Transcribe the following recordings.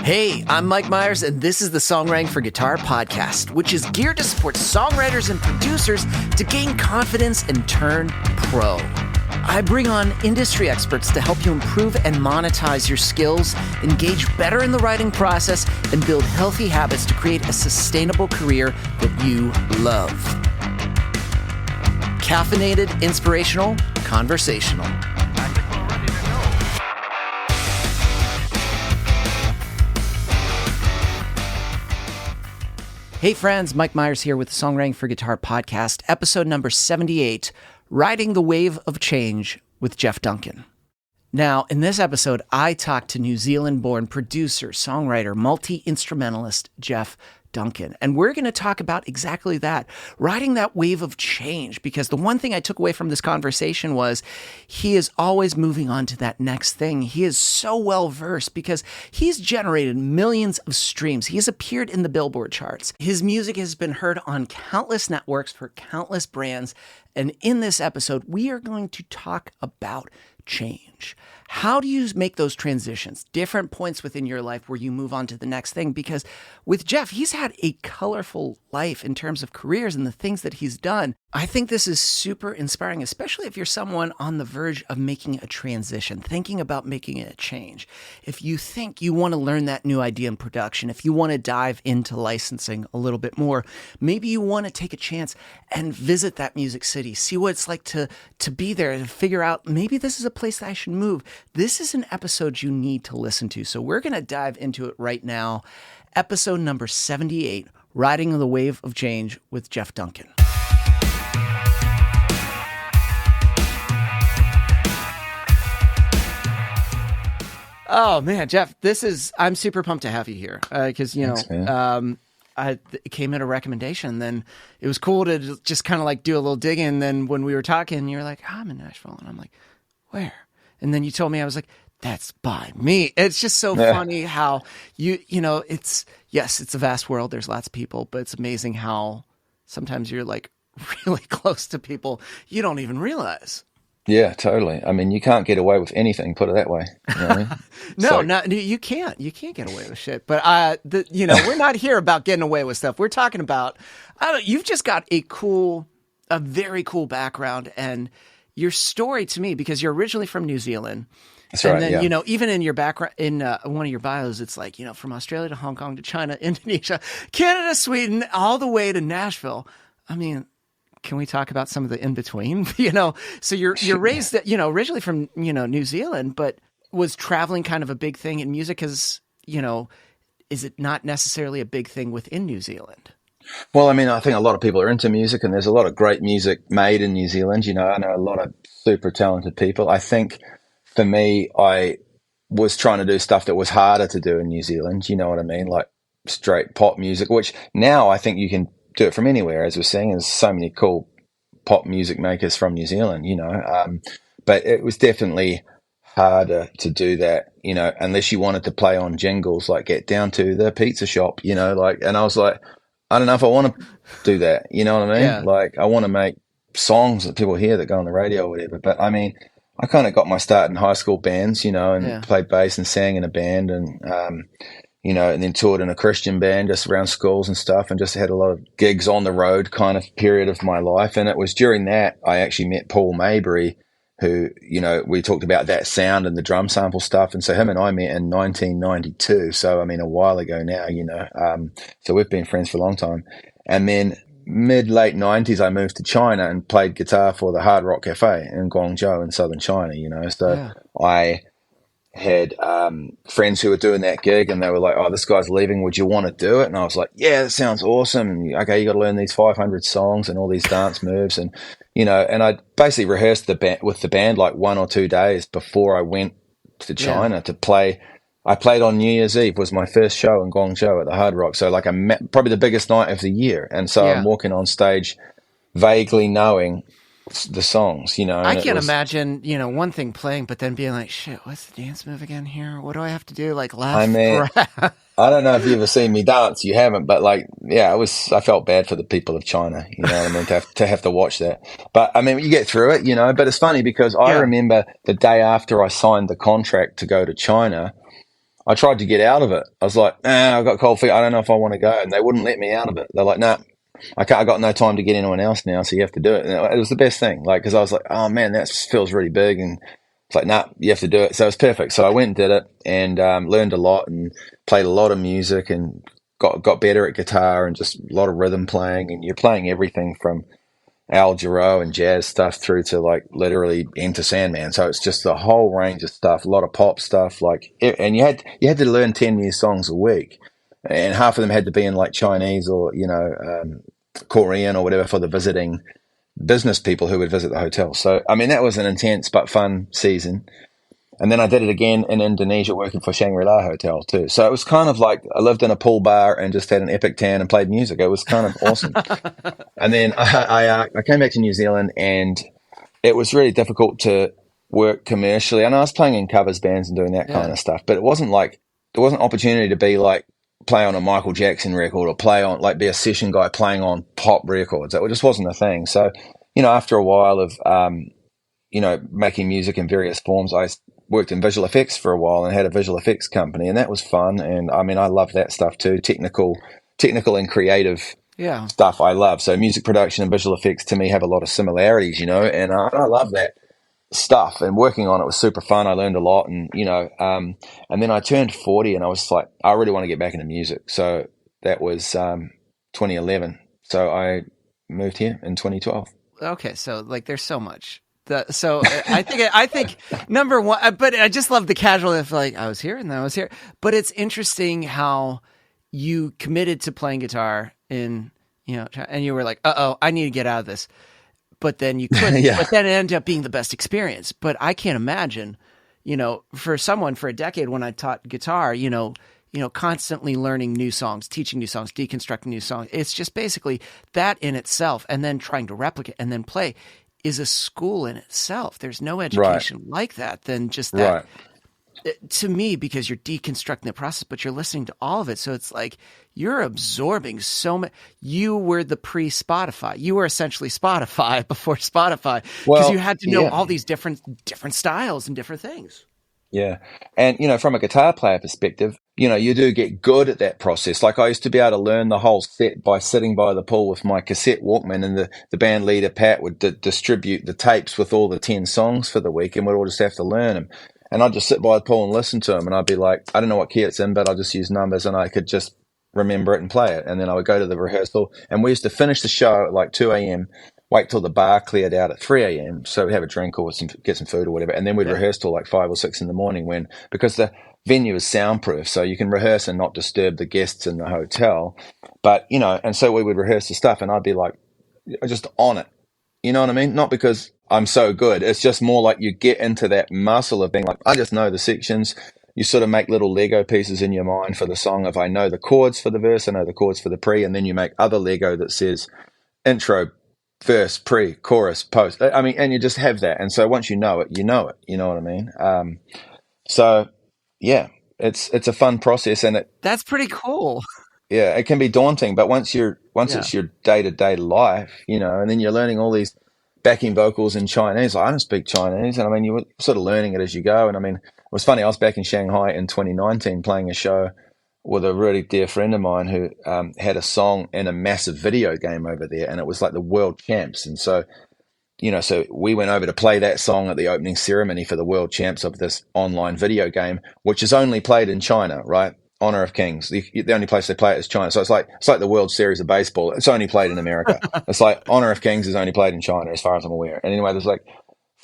Hey, I'm Mike Myers, and this is the Songwriting for Guitar podcast, which is geared to support songwriters and producers to gain confidence and turn pro. I bring on industry experts to help you improve and monetize your skills, engage better in the writing process, and build healthy habits to create a sustainable career that you love. Caffeinated, inspirational, conversational. Hey friends, Mike Myers here with the Songwriting for Guitar podcast, episode number 78, Riding the Wave of Change with Geoff Duncan. Now, in this episode, I talked to New Zealand-born producer, songwriter, multi-instrumentalist Geoff Duncan. And we're going to talk about exactly that, riding that wave of change, because the one thing I took away from this conversation was he is always moving on to that next thing. He is so well versed because he's generated millions of streams. He has appeared in the Billboard charts. His music has been heard on countless networks for countless brands. And in this episode, we are going to talk about change. How do you make those transitions, different points within your life where you move on to the next thing? Because with Geoff, he's had a colorful life in terms of careers and the things that he's done. I think this is super inspiring, especially if you're someone on the verge of making a transition, thinking about making a change. If you think you want to learn that new idea in production, if you want to dive into licensing a little bit more, maybe you want to take a chance and visit that music city, see what it's like to be there and figure out maybe this is a place that I should move. This is an episode you need to listen to. So we're going to dive into it right now. Episode number 78, Riding the Wave of Change with Geoff Duncan. Oh man, Geoff, I'm super pumped to have you here because, I came in a recommendation, then it was cool to just kind of like do a little digging. And then when we were talking, you were like, I'm in Nashville. And I'm like, where? And then you told me, I was like, that's by me. It's just so funny how it's a vast world. There's lots of people, but it's amazing how sometimes you're like really close to people you don't even realize. Yeah, totally. I mean, you can't get away with anything, put it that way. You know what I mean? No, you can't. You can't get away with shit. But, we're not here about getting away with stuff. We're talking about, you've just got a very cool background, and your story to me, because you're originally from New Zealand. That's right. And then, even in your background, in one of your bios, it's like, from Australia to Hong Kong to China, Indonesia, Canada, Sweden, all the way to Nashville. I mean, can we talk about some of the in between? So you're raised, originally from, New Zealand, but was traveling kind of a big thing in music? Is it not necessarily a big thing within New Zealand? Well, I mean, I think a lot of people are into music, and there's a lot of great music made in New Zealand. I know a lot of super talented people. I think for me, I was trying to do stuff that was harder to do in New Zealand. You know what I mean? Like straight pop music, which now I think you can do it from anywhere. As we're seeing, there's so many cool pop music makers from New Zealand, but it was definitely harder to do that, unless you wanted to play on jingles, like get down to the pizza shop, and I was like, I don't know if I want to do that. You know what I mean? Yeah. Like I want to make songs that people hear that go on the radio or whatever. But I mean, I kind of got my start in high school bands, and played bass and sang in a band, and and then toured in a Christian band just around schools and stuff, and just had a lot of gigs on the road kind of period of my life. And it was during that I actually met Paul Mabry, who, we talked about that sound and the drum sample stuff. And so him and I met in 1992. So, I mean, a while ago now, so we've been friends for a long time. And then late 90s, I moved to China and played guitar for the Hard Rock Cafe in Guangzhou in southern China, So I had friends who were doing that gig, and they were like, oh, this guy's leaving, would you want to do it? And I was like, yeah, that sounds awesome. Okay, you got to learn these 500 songs and all these dance moves, and and I basically rehearsed with the band like 1 or 2 days before I went to China to play. I played on New Year's Eve, was my first show in Guangzhou at the Hard Rock, so like probably the biggest night of the year. And so I'm walking on stage vaguely knowing the songs, I can't imagine, one thing playing, but then being like, shit, what's the dance move again here? What do I have to do? Like laugh? I mean, I don't know if you've ever seen me dance. You haven't, but like, yeah, I felt bad for the people of China, you know what I mean, to have to watch that. But I mean, you get through it, but it's funny because I remember the day after I signed the contract to go to China, I tried to get out of it. I was like, I've got cold feet. I don't know if I want to go. And they wouldn't let me out of it. They're like, nah, I can't, I got no time to get anyone else now. So you have to do it. And it was the best thing. Like, cause I was like, oh man, that feels really big. And it's like, nah, you have to do it. So it was perfect. So I went and did it and, learned a lot and played a lot of music and got better at guitar and just a lot of rhythm playing. And you're playing everything from Al Jarreau and jazz stuff through to like literally Enter Sandman. So it's just the whole range of stuff, a lot of pop stuff. Like, and you had to learn 10 new songs a week, and half of them had to be in like Chinese or Korean or whatever for the visiting business people who would visit the hotel. So I mean that was an intense but fun season. And then I did it again in Indonesia working for Shangri-La Hotel too. So it was kind of like I lived in a pool bar and just had an epic tan and played music. It was kind of awesome. And then I came back to New Zealand and it was really difficult to work commercially. And I was playing in covers bands and doing that kind of stuff. But it wasn't like, there wasn't opportunity to be like, play on a Michael Jackson record or play on, like be a session guy playing on pop records. It just wasn't a thing. So, after a while of, making music in various forms, I worked in visual effects for a while and had a visual effects company, and that was fun. And I mean, I love that stuff too. Technical and creative stuff I love. So music production and visual effects to me have a lot of similarities, and I love that stuff. And working on it was super fun. I learned a lot, and and then I turned 40, and I was like, I really want to get back into music. So that was 2011. So I moved here in 2012. Okay, so like, there's so much. So I think number one, but I just love the casual of like, I was here and then I was here. But it's interesting how you committed to playing guitar and you were like, I need to get out of this. But then you couldn't. But then it ended up being the best experience. But I can't imagine, for someone for a decade when I taught guitar, constantly learning new songs, teaching new songs, deconstructing new songs. It's just basically that in itself, and then trying to replicate and then play is a school in itself. There's no education like that than just that. To me, because you're deconstructing the process, but you're listening to all of it. So it's like you're absorbing so much. You were the pre-Spotify. You were essentially Spotify before Spotify, because you had to know all these different styles and different things. Yeah. And, from a guitar player perspective, you do get good at that process. Like I used to be able to learn the whole set by sitting by the pool with my cassette Walkman, and the band leader, Pat, would distribute the tapes with all the 10 songs for the week, and we'd all just have to learn them. And I'd just sit by the pool and listen to them, and I'd be like, I don't know what key it's in, but I'll just use numbers, and I could just remember it and play it. And then I would go to the rehearsal, and we used to finish the show at like 2 a.m., wait till the bar cleared out at 3 a.m. So we'd have a drink or get some food or whatever. And then we'd rehearse till like 5 or 6 in the morning because the venue is soundproof. So you can rehearse and not disturb the guests in the hotel. But, and so we would rehearse the stuff, and I'd be like, just on it. You know what I mean? Not because I'm so good. It's just more like you get into that muscle of being like, I just know the sections. You sort of make little Lego pieces in your mind for the song. If I know the chords for the verse, I know the chords for the pre, and then you make other Lego that says intro, verse, pre, chorus, post. I mean, and you just have that. And so once you know it, you know it. You know what I mean? So yeah, it's a fun process, and that's pretty cool. Yeah, it can be daunting, but once it's your day-to-day life, and then you're learning all these backing vocals in Chinese. I don't speak Chinese, and I mean, you were sort of learning it as you go. And I mean, it was funny. I was back in Shanghai in 2019 playing a show with a really dear friend of mine who had a song in a massive video game over there, and it was like the world champs. And so, so we went over to play that song at the opening ceremony for the world champs of this online video game, which is only played in China, right? Honor of Kings. The only place they play it is China. So it's like the World Series of baseball. It's only played in America. It's like Honor of Kings is only played in China, as far as I'm aware. And anyway, there's like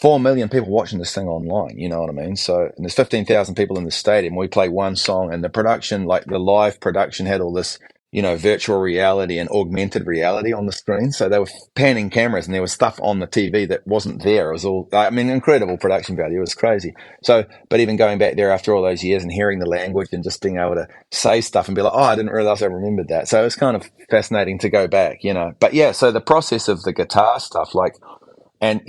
4 million people watching this thing online, you know what I mean? So, and there's 15,000 people in the stadium. We play one song, and the production, like the live production, had all this, virtual reality and augmented reality on the screen. So they were panning cameras, and there was stuff on the TV that wasn't there. It was all, incredible production value. It was crazy. So, but even going back there after all those years and hearing the language and just being able to say stuff and be like, oh, I didn't realize I remembered that. So it was kind of fascinating to go back, But yeah, so the process of the guitar stuff, and,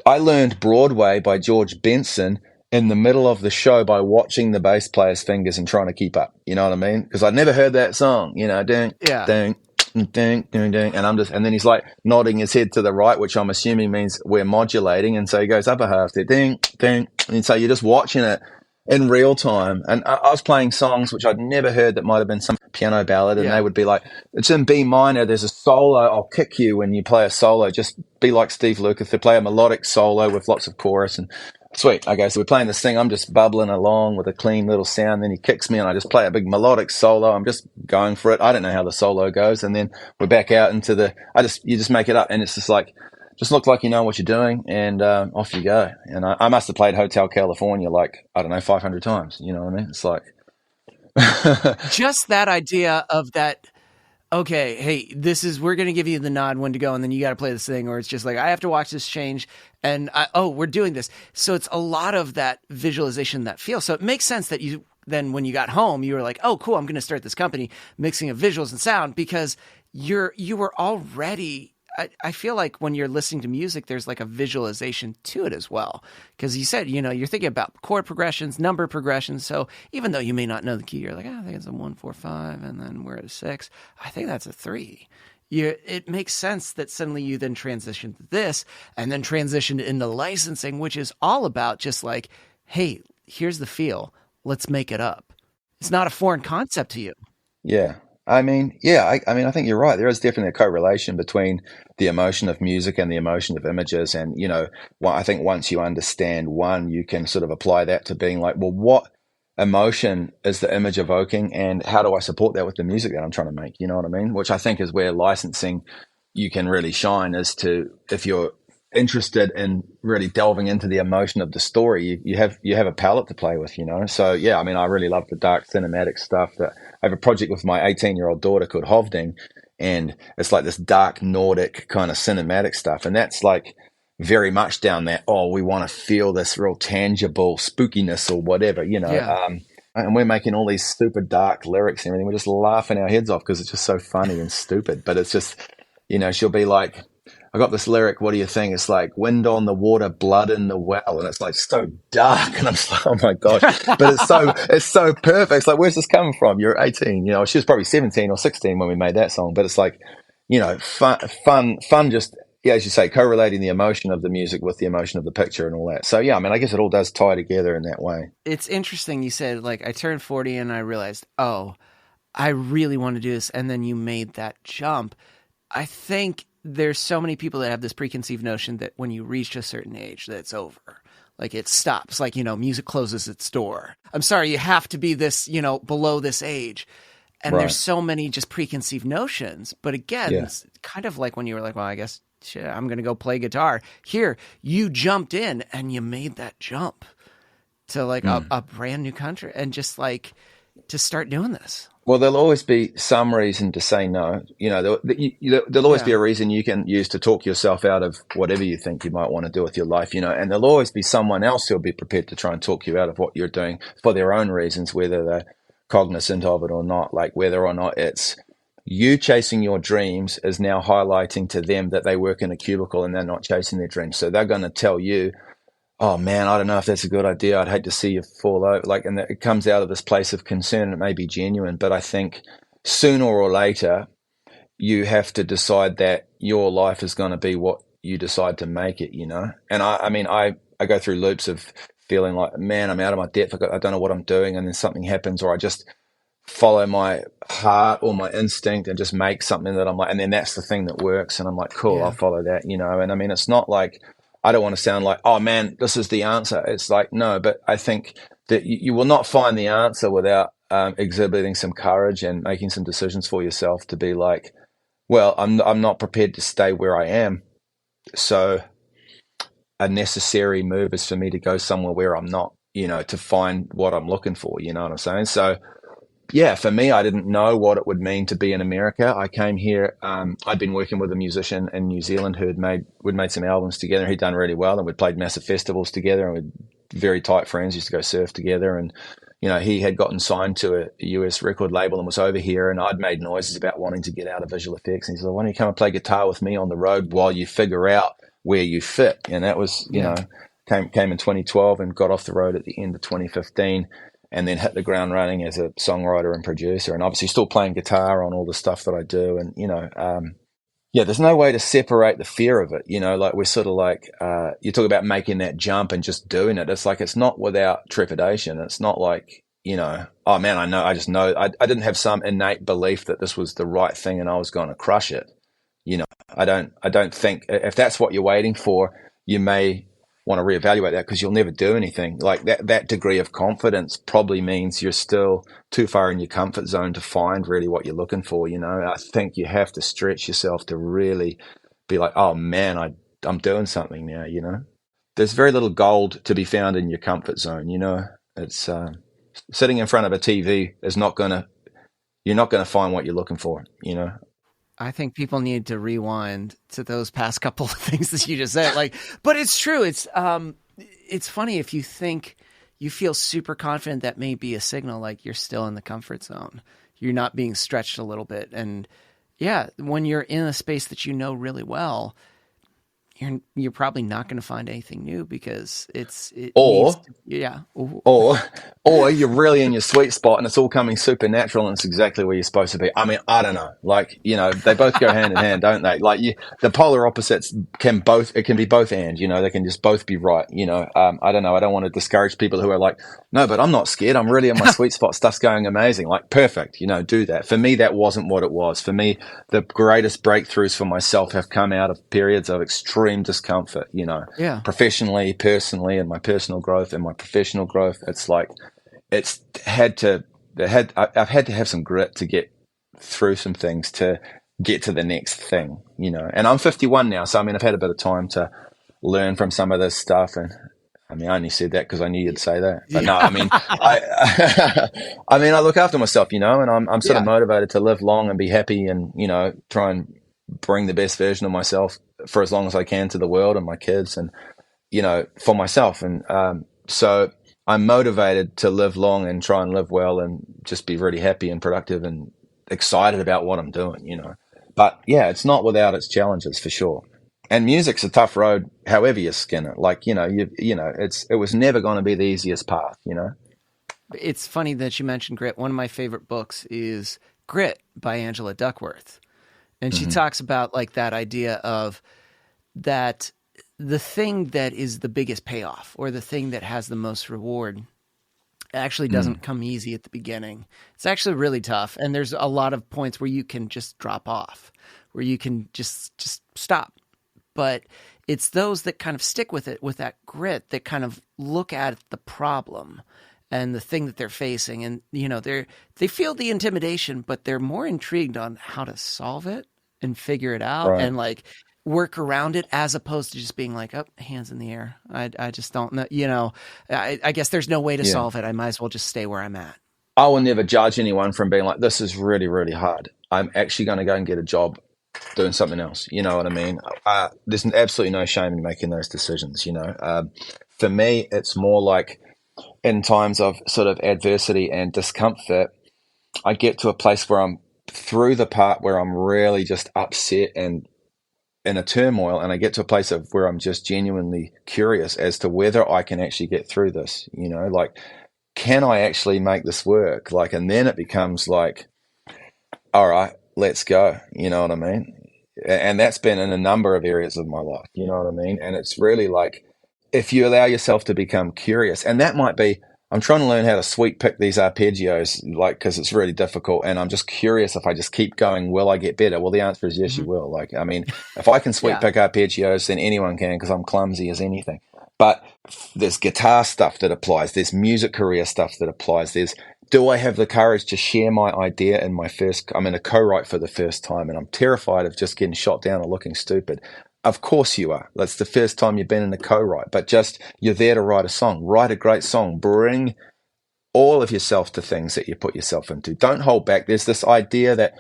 I learned Broadway by George Benson in the middle of the show by watching the bass player's fingers and trying to keep up. You know what I mean? Because I'd never heard that song, ding, ding, ding, ding, ding. And then he's like nodding his head to the right, which I'm assuming means we're modulating. And so he goes up a half there, ding, ding. And so you're just watching it in real time. And I was playing songs which I'd never heard that might have been some piano ballad, and they would be like, it's in B minor, there's a solo, I'll kick you when you play a solo, just be like Steve Lukather, they play a melodic solo with lots of chorus, and sweet, okay, so we're playing this thing, I'm just bubbling along with a clean little sound, then he kicks me and I just play a big melodic solo, I'm just going for it, I don't know how the solo goes, and then we're back out into you just make it up, and it's just like, just look like you know what you're doing, and off you go. And I must have played Hotel California like, I don't know, 500 times. You know what I mean? It's like... Just that idea of that, okay, hey, we're going to give you the nod when to go, and then you got to play this thing, or it's just like, I have to watch this change, and we're doing this. So it's a lot of that visualization, that feel. So it makes sense that then when you got home, you were like, oh, cool, I'm going to start this company mixing of visuals and sound, because you were already... I feel like when you're listening to music, there's like a visualization to it as well. Because you said, you're thinking about chord progressions, number progressions. So even though you may not know the key, you're like, I think it's a 1, 4, 5, and then we're at a 6. I think that's a 3. It makes sense that suddenly you then transition to this, and then transition into licensing, which is all about just like, hey, here's the feel. Let's make it up. It's not a foreign concept to you. Yeah. I mean, I think you're right. There is definitely a correlation between the emotion of music and the emotion of images. And, I think once you understand one, you can sort of apply that to being like, well, what emotion is the image evoking, and how do I support that with the music that I'm trying to make? You know what I mean? Which I think is where licensing, you can really shine, is to, if you're interested in really delving into the emotion of the story, you have a palette to play with, So yeah, I mean, I really love the dark cinematic stuff. That I have a project with my 18-year-old daughter called Hovding, and it's like this dark Nordic kind of cinematic stuff, and that's like very much down that, we want to feel this real tangible spookiness or whatever, and we're making all these super dark lyrics and everything. We're just laughing our heads off because it's just so funny and stupid. But it's just, she'll be like, I got this lyric, what do you think? It's like, wind on the water, blood in the well. And it's like so dark. And I'm just like, oh my gosh. But it's so perfect. It's like, where's this coming from? You're 18. She was probably 17 or 16 when we made that song. But it's like, fun, just, as you say, correlating the emotion of the music with the emotion of the picture and all that. So yeah, I mean, I guess it all does tie together in that way. It's interesting. You said, like, I turned 40 and I realized, I really want to do this. And then you made that jump. I think there's so many people that have this preconceived notion that when you reach a certain age, that it's over. Like it stops, like, music closes its door. I'm sorry, you have to be this, below this age. And There's so many just preconceived notions. But again, It's kind of like when you were like, well, I guess shit, I'm going to go play guitar. Here, you jumped in and you made that jump to like a brand new country, and just like to start doing this. Well, there'll always be some reason to say no. There'll always be a reason you can use to talk yourself out of whatever you think you might want to do with your life, and there'll always be someone else who'll be prepared to try and talk you out of what you're doing for their own reasons, whether they're cognizant of it or not, like whether or not it's you chasing your dreams is now highlighting to them that they work in a cubicle and they're not chasing their dreams. So they're going to tell you, oh man, I don't know if that's a good idea. I'd hate to see you fall over. And it comes out of this place of concern. It may be genuine, but I think sooner or later, you have to decide that your life is going to be what you decide to make it, And I go through loops of feeling like, man, I'm out of my depth. I don't know what I'm doing. And then something happens, or I just follow my heart or my instinct and just make something that I'm like, and then that's the thing that works. And I'm like, cool, I'll follow that, And I mean, it's not like, I don't want to sound like, oh man, this is the answer. It's like, no, but I think that you will not find the answer without exhibiting some courage and making some decisions for yourself to be like, well, I'm not prepared to stay where I am. So a necessary move is for me to go somewhere where I'm not, to find what I'm looking for, you know what I'm saying? So yeah, for me, I didn't know what it would mean to be in America. I came here. I'd been working with a musician in New Zealand we'd made some albums together. He'd done really well, and we'd played massive festivals together, and we're very tight friends. Used to go surf together, and he had gotten signed to a US record label and was over here. And I'd made noises about wanting to get out of visual effects. And he said, "Why don't you come and play guitar with me on the road while you figure out where you fit?" And that was, came in 2012 and got off the road at the end of 2015. And then hit the ground running as a songwriter and producer, and obviously still playing guitar on all the stuff that I do. And, Yeah, there's no way to separate the fear of it. Like we're sort of like, you talk about making that jump and just doing it. It's like, it's not without trepidation. It's not like, oh man, I just know. I didn't have some innate belief that this was the right thing and I was going to crush it. I don't think if that's what you're waiting for, you may want to reevaluate that, because you'll never do anything. Like that degree of confidence probably means you're still too far in your comfort zone to find really what you're looking for. I think you have to stretch yourself to really be like, oh man, I'm doing something now. There's very little gold to be found in your comfort zone. It's sitting in front of a TV is you're not gonna find what you're looking for. I think people need to rewind to those past couple of things that you just said. But it's true. It's funny, if you think you feel super confident, that may be a signal like you're still in the comfort zone. You're not being stretched a little bit. And yeah, when you're in a space that you know really well, you're probably not going to find anything new, because or you're really in your sweet spot and it's all coming supernatural and it's exactly where you're supposed to be. I mean, I don't know. Like, they both go hand in hand, don't they? Like the polar opposites can be both and, they can just both be right. I don't know. I don't want to discourage people who are like, no, but I'm not scared. I'm really in my sweet spot. Stuff's going amazing. Like, perfect. Do that. For me, that wasn't what it was. For me, the greatest breakthroughs for myself have come out of periods of extreme discomfort, professionally, personally, and my personal growth and my professional growth. It's like, I've had to have some grit to get through some things to get to the next thing, and I'm 51 now. So, I mean, I've had a bit of time to learn from some of this stuff. And I mean, I only said that because I knew you'd say that, but no, I mean, I look after myself, and I'm sort of motivated to live long and be happy and, try and bring the best version of myself for as long as I can to the world and my kids and, for myself. And, so I'm motivated to live long and try and live well and just be really happy and productive and excited about what I'm doing, But yeah, it's not without its challenges, for sure. And music's a tough road, however you skin it. Like, it was never going to be the easiest path, It's funny that you mentioned grit. One of my favorite books is Grit by Angela Duckworth. And she talks about like that idea of that the thing that is the biggest payoff, or the thing that has the most reward, actually doesn't come easy at the beginning. It's actually really tough. And there's a lot of points where you can just drop off, where you can just stop. But it's those that kind of stick with it, with that grit, that kind of look at the problem and the thing that they're facing. And, they feel the intimidation, but they're more intrigued on how to solve it and figure it out and like work around it, as opposed to just being like, oh, hands in the air. I just don't know, I guess there's no way to solve it. I might as well just stay where I'm at. I will never judge anyone from being like, this is really, really hard. I'm actually going to go and get a job doing something else. You know what I mean? There's absolutely no shame in making those decisions. For me, it's more like in times of sort of adversity and discomfort, I get to a place where I'm through the part where I'm really just upset and in a turmoil, and I get to a place of where I'm just genuinely curious as to whether I can actually get through this, like, can I actually make this work? Like, and then it becomes like, all right, let's go. You know what I mean? And that's been in a number of areas of my life. You know what I mean? And it's really like, if you allow yourself to become curious, and that might be, I'm trying to learn how to sweep pick these arpeggios, like, because it's really difficult. And I'm just curious, if I just keep going, will I get better? Well, the answer is yes, you will. Like, I mean, if I can sweep pick arpeggios, then anyone can, because I'm clumsy as anything. But there's guitar stuff that applies. There's music career stuff that applies. Do I have the courage to share my idea in I'm in a co-write for the first time, and I'm terrified of just getting shot down or looking stupid. Of course you are. That's the first time you've been in a co-write, but just, you're there to write a song. Write a great song. Bring all of yourself to things that you put yourself into. Don't hold back. There's this idea that,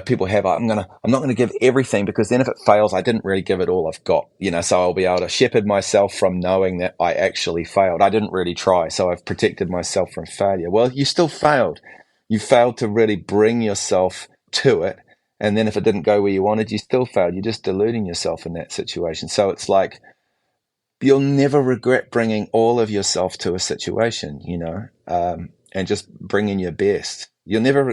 people have, I'm not going to give everything, because then if it fails, I didn't really give it all I've got, so I'll be able to shepherd myself from knowing that I actually failed. I didn't really try, so I've protected myself from failure. Well, you still failed. You failed to really bring yourself to it. And then if it didn't go where you wanted, you still failed. You're just deluding yourself in that situation. So it's like, you'll never regret bringing all of yourself to a situation, and just bringing your best. You'll never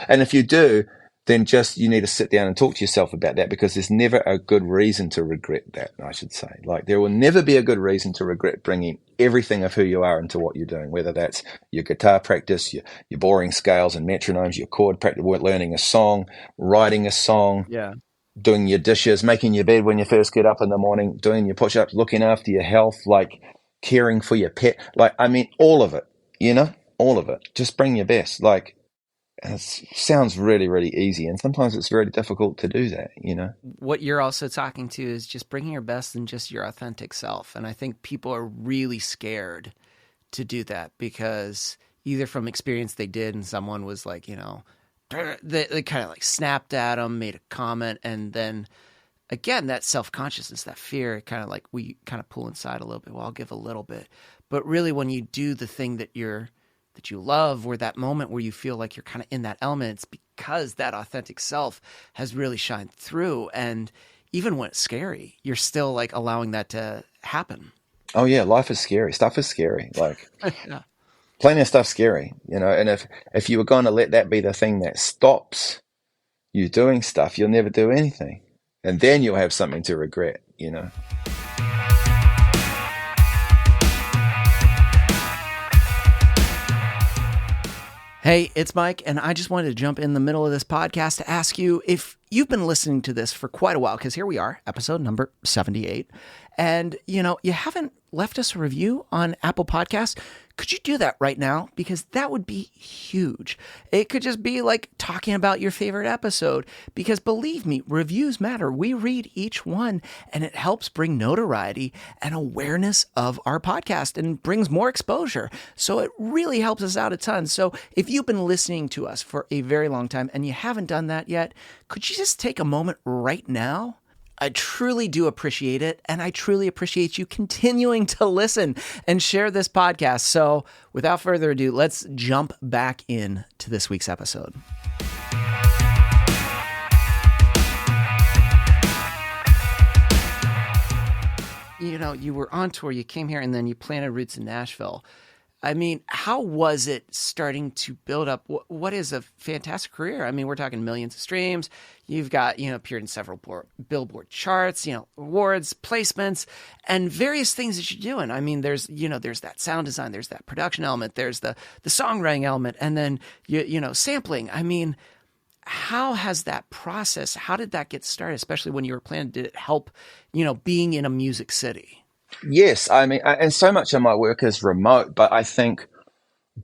and if you do, then just you need to sit down and talk to yourself about that, because there's never a good reason to regret that, I should say. Like, there will never be a good reason to regret bringing everything of who you are into what you're doing, whether that's your guitar practice, your boring scales and metronomes, your chord practice, learning a song, writing a song, doing your dishes, making your bed when you first get up in the morning, doing your push-ups, looking after your health, like caring for your pet. Like, I mean, all of it, all of it. Just bring your best. Like, it sounds really, really easy, and sometimes it's very difficult to do that, What you're also talking to is just bringing your best and just your authentic self. And I think people are really scared to do that, because either from experience they did and someone was like, they kind of like snapped at them, made a comment, and then again, that self-consciousness, that fear, kind of like we kind of pull inside a little bit. Well, I'll give a little bit. But really, when you do the thing that you love, or that moment where you feel like you're kind of in that element, it's because that authentic self has really shined through. And even when it's scary, you're still like allowing that to happen. Oh yeah, life is scary. Stuff is scary. Like, plenty of stuff's scary, and if you were going to let that be the thing that stops you doing stuff, you'll never do anything. And then you'll have something to regret, Hey, it's Mike, and I just wanted to jump in the middle of this podcast to ask you if you've been listening to this for quite a while, because here we are, episode number 78, and, you haven't left us a review on Apple Podcasts. Could you do that right now? Because that would be huge. It could just be like talking about your favorite episode, because believe me, reviews matter. We read each one, and it helps bring notoriety and awareness of our podcast and brings more exposure. So it really helps us out a ton. So if you've been listening to us for a very long time and you haven't done that yet, could you just take a moment right now? I truly do appreciate it, and I truly appreciate you continuing to listen and share this podcast. So without further ado, let's jump back in to this week's episode. You were on tour, you came here, and then you planted roots in Nashville. I mean, how was it starting to build up what is a fantastic career? I mean, we're talking millions of streams. You've got, appeared in several Billboard charts, awards, placements, and various things that you're doing. I mean, there's that sound design, there's that production element, there's the songwriting element, and then, sampling. I mean, how has that process, how did that get started, especially when you were planning? Did it help, being in a music city? Yes, I mean, and so much of my work is remote, but I think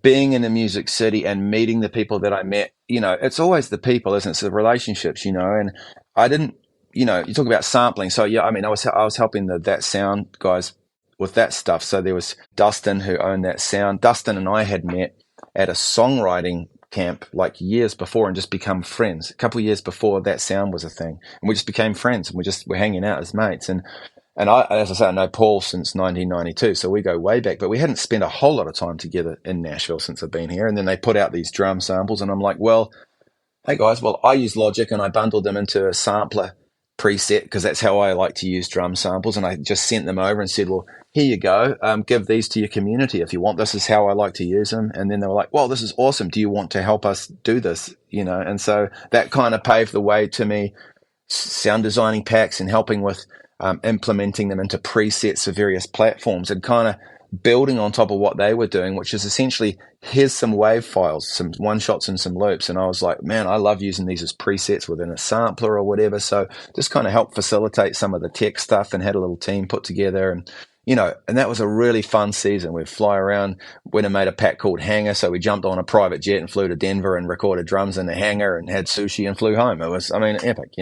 being in a music city and meeting the people that I met, it's always the people, isn't it? It's the relationships, and I didn't, you talk about sampling. So yeah, I mean, I was helping That Sound guys with that stuff. So there was Dustin, who owned That Sound. Dustin and I had met at a songwriting camp like years before and just become friends. A couple of years before That Sound was a thing, and we just became friends, and we're hanging out as mates. And I, as I say, I know Paul since 1992, so we go way back, but we hadn't spent a whole lot of time together in Nashville since I've been here. And then they put out these drum samples, and I'm like, well, hey guys, I use Logic, and I bundled them into a sampler preset, because that's how I like to use drum samples. And I just sent them over and said, well, here you go, give these to your community if you want. This is how I like to use them. And then they were like, well, this is awesome. Do you want to help us do this? And so that kind of paved the way to me sound designing packs and helping with implementing them into presets for various platforms, and kind of building on top of what they were doing, which is essentially, here's some wave files, some one shots and some loops. And I was like, man, I love using these as presets within a sampler or whatever. So just kind of helped facilitate some of the tech stuff, and had a little team put together. And and that was a really fun season. We'd fly around. We'd have made a pack called Hangar, so we jumped on a private jet and flew to Denver and recorded drums in the hangar and had sushi and flew home. It was, epic,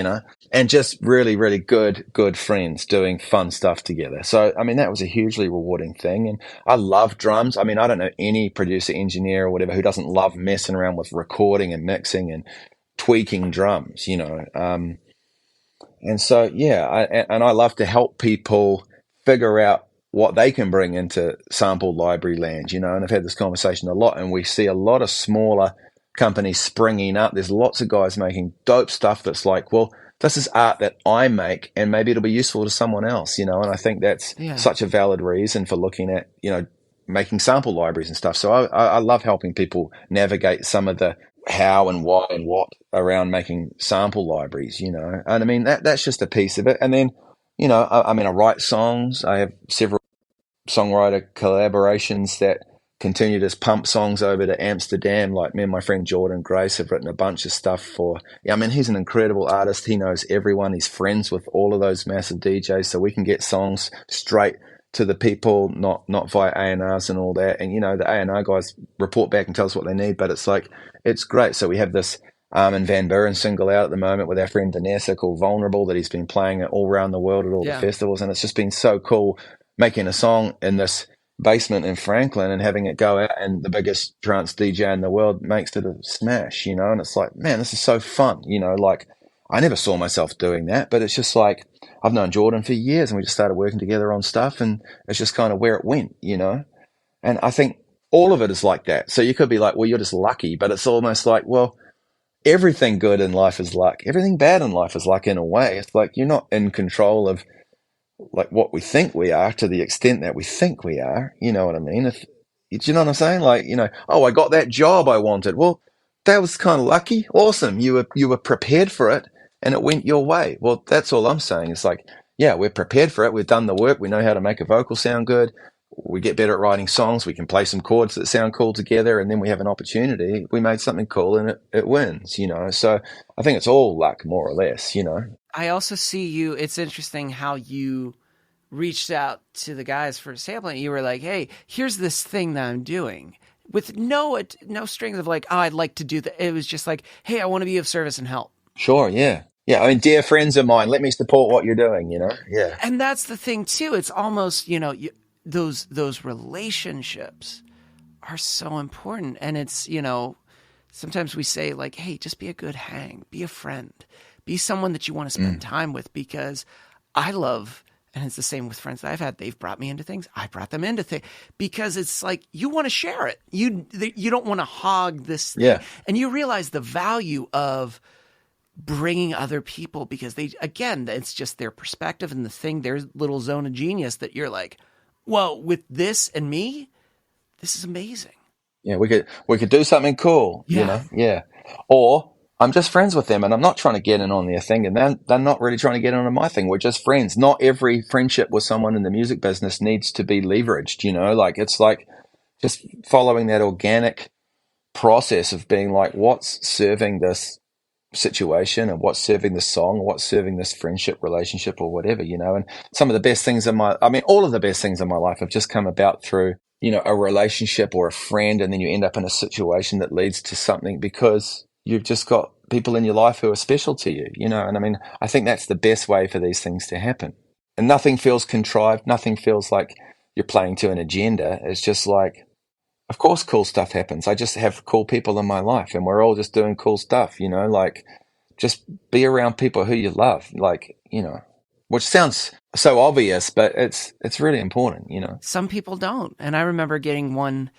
and just really, really good friends doing fun stuff together. So, that was a hugely rewarding thing. And I love drums. I don't know any producer, engineer, or whatever who doesn't love messing around with recording and mixing and tweaking drums, And so, yeah, I love to help people figure out what they can bring into sample library land, and I've had this conversation a lot, and we see a lot of smaller companies springing up. There's lots of guys making dope stuff that's like, well, this is art that I make, and maybe it'll be useful to someone else, and I think that's such a valid reason for looking at, making sample libraries and stuff. So I love helping people navigate some of the how and why and what around making sample libraries, you know. And I mean, that's just a piece of it. And then, you know, I mean, I write songs. I have several songwriter collaborations that continue to pump songs over to Amsterdam. Like me and my friend Jordan Grace have written a bunch of stuff for, yeah, I mean, he's an incredible artist. He knows everyone. He's friends with all of those massive DJs. So we can get songs straight to the people, not via A&Rs and all that. And, you know, the A&R guys report back and tell us what they need, but it's like, it's great. So we have this Armin van Buuren single out at the moment with our friend Vanessa called Vulnerable that he's been playing all around the world at all the festivals. And it's just been so cool making a song in this basement in Franklin and having it go out, and the biggest trance DJ in the world makes it a smash, you know. And it's like, man, this is so fun, you know. Like, I never saw myself doing that, but it's just like, I've known Jordan for years and we just started working together on stuff, and it's just kind of where it went, you know. And I think all of it is like that. So you could be like, well, you're just lucky, but it's almost like, well, everything good in life is luck. Everything bad in life is luck in a way. It's like you're not in control of like what we think we are to the extent that we think we are. You know what I mean? Do you know what I'm saying? Like, you know, oh, I got that job I wanted. Well, that was kind of lucky. Awesome. You were prepared for it and it went your way. Well, that's all I'm saying. It's like, yeah, we're prepared for it. We've done the work. We know how to make a vocal sound good. We get better at writing songs. We can play some chords that sound cool together, and then we have an opportunity. We made something cool and it wins, you know. So I think it's all luck, more or less, you know. I also see you, it's interesting how you reached out to the guys for sampling. You were like, hey, here's this thing that I'm doing, with no strings of like, oh, I'd like to do that. It was just like, hey, I want to be of service and help. Sure, yeah. Yeah, I mean, dear friends of mine, let me support what you're doing, you know? Yeah. And that's the thing, too. It's almost, you know, those relationships are so important. And it's, you know, sometimes we say like, hey, just be a good hang, be a friend, be someone that you want to spend time with, because I love, and it's the same with friends that I've had, they've brought me into things, I brought them into things, because it's like, you want to share it. You don't want to hog this thing. Yeah. And you realize the value of bringing other people, because they, again, it's just their perspective and the thing, their little zone of genius that you're like, well, with this and me, this is amazing. Yeah, we could do something cool, you know? Yeah. Or I'm just friends with them and I'm not trying to get in on their thing, and they're not really trying to get in on my thing. We're just friends. Not every friendship with someone in the music business needs to be leveraged, you know? Like, it's like just following that organic process of being like, what's serving this situation, and what's serving this song, or what's serving this friendship, relationship, or whatever, you know. And some of the best things all of the best things in my life have just come about through, you know, a relationship or a friend, and then you end up in a situation that leads to something because you've just got people in your life who are special to you, you know. And I mean, I think that's the best way for these things to happen. And nothing feels contrived, nothing feels like you're playing to an agenda. It's just like, of course, cool stuff happens. I just have cool people in my life and we're all just doing cool stuff, you know, like just be around people who you love, like, you know, which sounds so obvious, but it's really important, you know. Some people don't. And I remember getting one,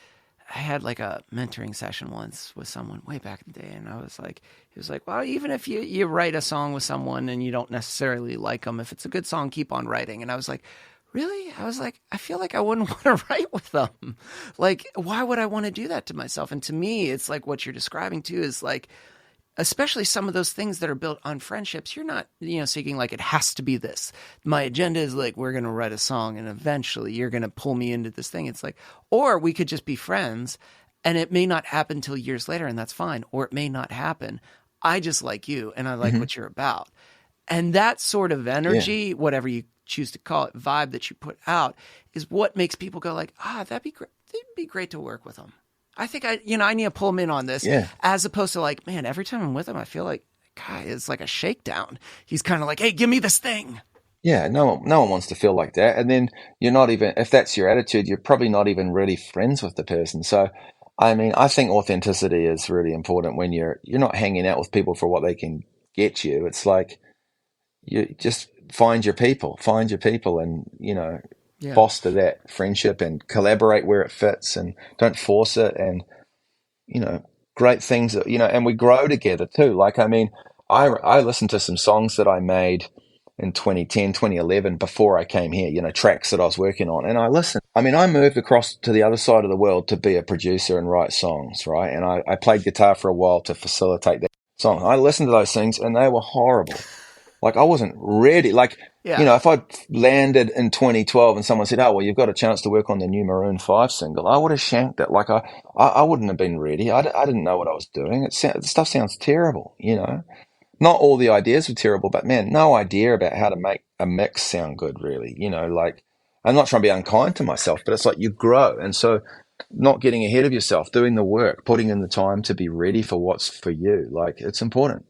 I had like a mentoring session once with someone way back in the day. And I was like, he was like, well, even if you write a song with someone and you don't necessarily like them, if it's a good song, keep on writing. And I was like, really? I was like, I feel like I wouldn't want to write with them. Like, why would I want to do that to myself? And to me, it's like what you're describing too is like, especially some of those things that are built on friendships, you're not, you know, seeking like, it has to be this. My agenda is like, we're going to write a song and eventually you're going to pull me into this thing. It's like, or we could just be friends and it may not happen till years later and that's fine. Or it may not happen. I just like you and I like what you're about. And that sort of energy, whatever you choose to call it, vibe that you put out is what makes people go like, that'd be great. It'd be great to work with them. I think I need to pull him in on this, as opposed to like, man, every time I'm with him, I feel like, God, it's like a shakedown. He's kind of like, hey, give me this thing. Yeah, no one wants to feel like that. And then you're not even, if that's your attitude, you're probably not even really friends with the person. So, I mean, I think authenticity is really important when you're not hanging out with people for what they can get you. It's like, you just find your people and, you know, foster that friendship and collaborate where it fits and don't force it. And, you know, great things, you know, and we grow together too. Like, I mean, I listened to some songs that I made in 2010, 2011 before I came here, you know, tracks that I was working on. And I listened I mean, I moved across to the other side of the world to be a producer and write songs, right? And I played guitar for a while to facilitate that song. I listened to those things and they were horrible. Like I wasn't ready. Like, Yeah. if I'd landed in 2012 and someone said, "Oh, well, you've got a chance to work on the new Maroon 5 single," I would have shanked it. Like I wouldn't have been ready. I didn't know what I was doing. The stuff sounds terrible, Not all the ideas were terrible, but man, no idea about how to make a mix sound good, really. Like I'm not trying to be unkind to myself, but it's like you grow. And so not getting ahead of yourself, doing the work, putting in the time to be ready for what's for you. Like it's important.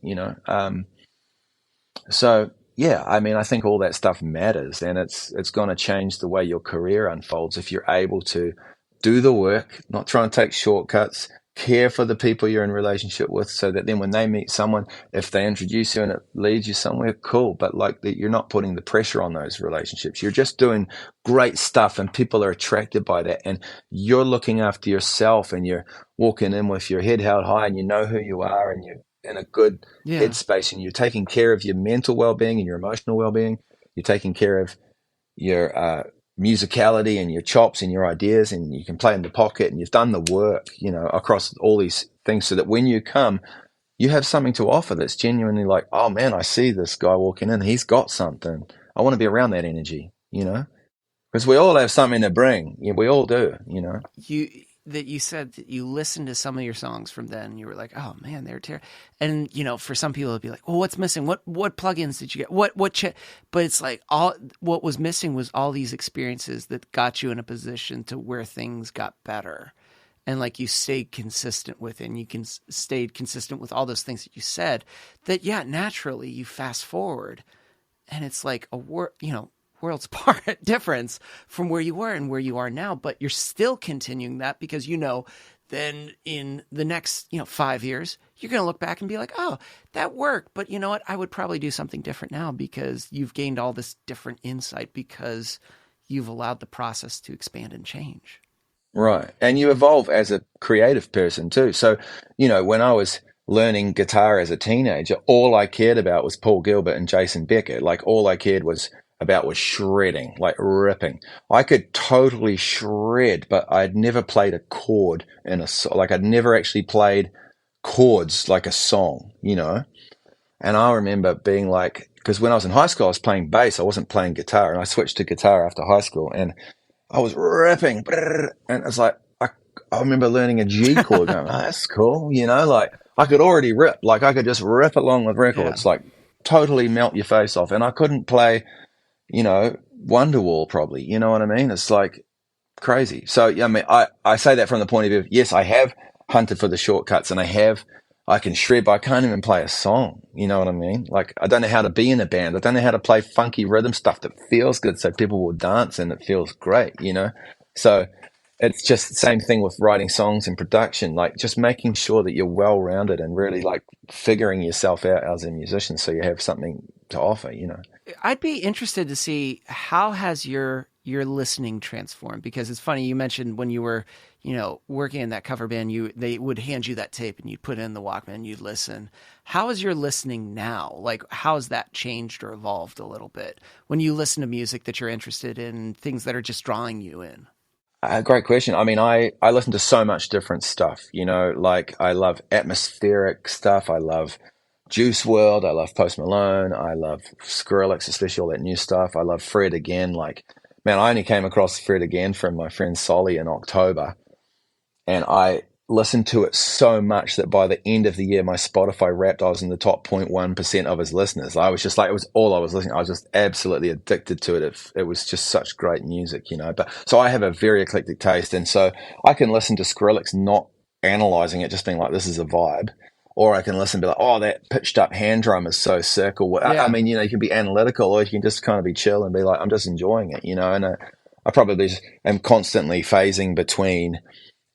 So yeah, I mean, I think all that stuff matters, and it's going to change the way your career unfolds if you're able to do the work, not try and take shortcuts, care for the people you're in relationship with, so that then when they meet someone, if they introduce you and it leads you somewhere, cool. But like that, you're not putting the pressure on those relationships. You're just doing great stuff, and people are attracted by that. And you're looking after yourself, and you're walking in with your head held high, and you know who you are, and you're in a good headspace, and you're taking care of your mental well-being and your emotional well-being. You're taking care of your musicality and your chops and your ideas, and you can play in the pocket, and you've done the work, across all these things, so that when you come, you have something to offer that's genuinely like, oh man, I see this guy walking in. He's got something. I want to be around that energy, because we all have something to bring. Yeah, we all do, You said that you listened to some of your songs from then, and you were like, "Oh man, they're terrible." And for some people, it'd be like, "Well, what's missing? What plugins did you get? What?" But it's like what was missing was all these experiences that got you in a position to where things got better, and like you stayed consistent with it, and you stayed consistent with all those things that you said. That naturally you fast forward, and it's like a worlds apart difference from where you were and where you are now, but you're still continuing that because then in the next 5 years you're going to look back and be like, oh, that worked, but you know what, I would probably do something different now, because you've gained all this different insight because you've allowed the process to expand and change. Right. And you evolve as a creative person too. So when I was learning guitar as a teenager, all I cared about was Paul Gilbert and Jason Becker. Like all I cared about was shredding, like ripping. I could totally shred, but I'd never played a chord in a song. Like I'd never actually played chords like a song, And I remember being like, because when I was in high school, I was playing bass. I wasn't playing guitar, and I switched to guitar after high school, and I was ripping, and it's like I remember learning a G chord, going, "Oh, that's cool," Like I could already rip, like I could just rip along with records, like totally melt your face off, and I couldn't play Wonderwall probably, you know what I mean? It's like crazy. So, I mean, I say that from the point of view, yes, I have hunted for the shortcuts, and I can shred, but I can't even play a song. You know what I mean? Like, I don't know how to be in a band. I don't know how to play funky rhythm stuff that feels good so people will dance and it feels great, So it's just the same thing with writing songs and production, like just making sure that you're well-rounded and really like figuring yourself out as a musician so you have something to offer, I'd be interested to see how has your listening transformed, because it's funny, you mentioned when you were, working in that cover band, they would hand you that tape and you'd put it in the Walkman and you'd listen. How is your listening now? Like, how has that changed or evolved a little bit when you listen to music that you're interested in, things that are just drawing you in? Great question. I mean, I listen to so much different stuff, like I love atmospheric stuff. I love Juice World. I love Post Malone. I love Skrillex, especially all that new stuff. I love Fred again. Like, man, I only came across Fred again from my friend Solly in October, and I listened to it so much that by the end of the year, my Spotify Wrapped, I was in the top 0.1% of his listeners. I was just like, it was all I was listening. I was just absolutely addicted to it. It was just such great music, But so I have a very eclectic taste, and so I can listen to Skrillex not analyzing it, just being like, this is a vibe. Or I can listen and be like, oh, that pitched up hand drum is so sick. Or I mean, you can be analytical, or you can just kind of be chill and be like, I'm just enjoying it, And I probably am constantly phasing between